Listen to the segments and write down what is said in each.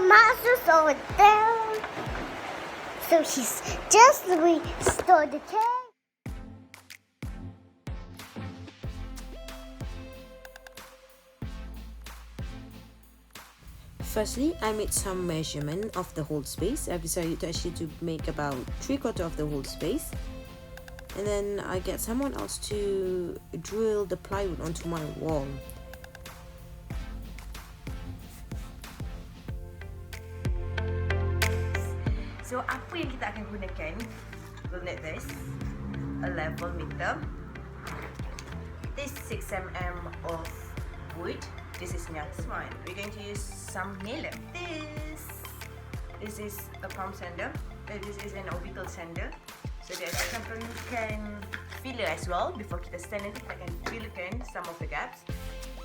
monster's over there. So he's just restored the cake. Firstly, I made some measurement of the whole space. I've decided to make about 3/4 of the whole space. And then I get someone else to drill the plywood onto my wall. So apa yang kita akan gunakan? We'll need this, a level meter. This 6 mm of wood. This is next one. We're going to use some nailer. This is a palm sander. This is an orbital sander. So dia akan perlukan filler as well. Before kita stand nanti kita akan fillerkan some of the gaps.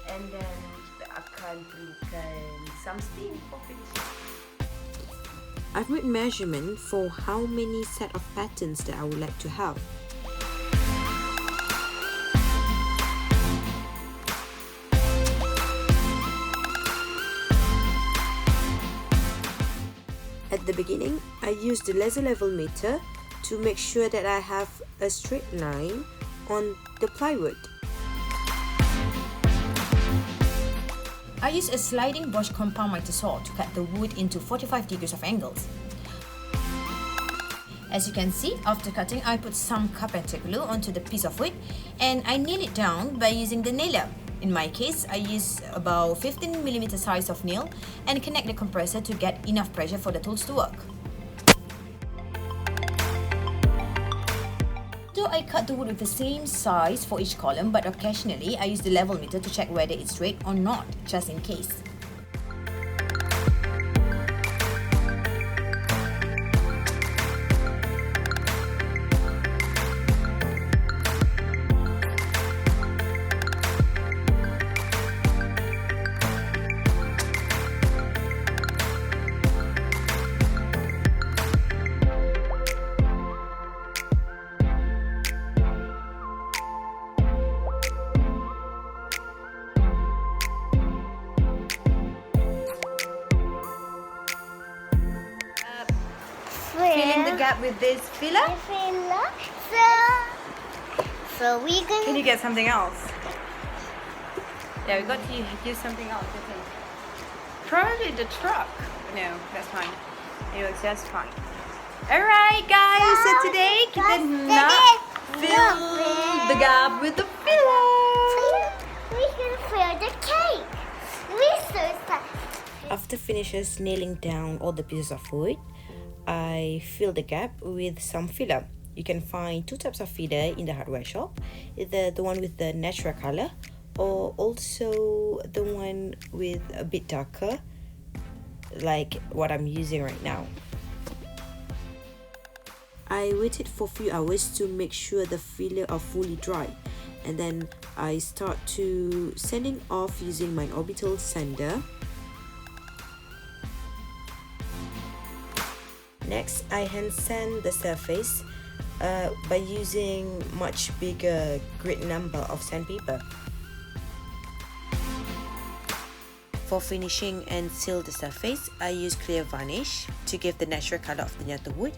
And then kita akan perlukan some steam for finishing. I've made measurement for how many set of patterns that I would like to have. At the beginning, I used the laser level meter to make sure that I have a straight line on the plywood. I used a sliding brush compound miter saw to cut the wood into 45 degrees of angles. As you can see, after cutting, I put some carpenter glue onto the piece of wood and I nail it down by using the nailer. In my case, I use about 15mm size of nail and connect the compressor to get enough pressure for the tools to work. Though I cut the wood with the same size for each column, but occasionally I use the level meter to check whether it's straight or not, just in case. Filling the gap with this filler. So we're gonna. Can you get something else? Yeah, we got to use something else, I think. Probably the truck. No, that's fine. It looks just fine. Alright guys, so today kita nak fill the gap with the filler. We can fill the cake. We're so excited. After finishes nailing down all the pieces of wood, I fill the gap with some filler. You can find two types of filler in the hardware shop, either the one with the natural color or also the one with a bit darker, like what I'm using right now. I waited for a few hours to make sure the filler are fully dry, and then I start to sanding off using my orbital sander. Next, I hand sand the surface by using much bigger grid number of sandpaper. For finishing and seal the surface, I use clear varnish to give the natural color of the nyata wood.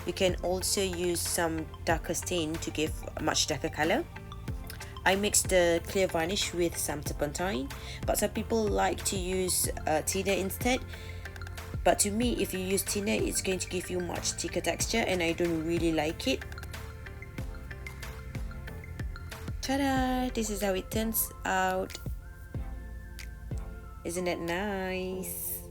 You can also use some darker stain to give a much darker color. I mix the clear varnish with some turpentine, but some people like to use thinner instead. But to me, if you use thinner, it's going to give you much thicker texture and I don't really like it. Ta-da! This is how it turns out. Isn't that nice?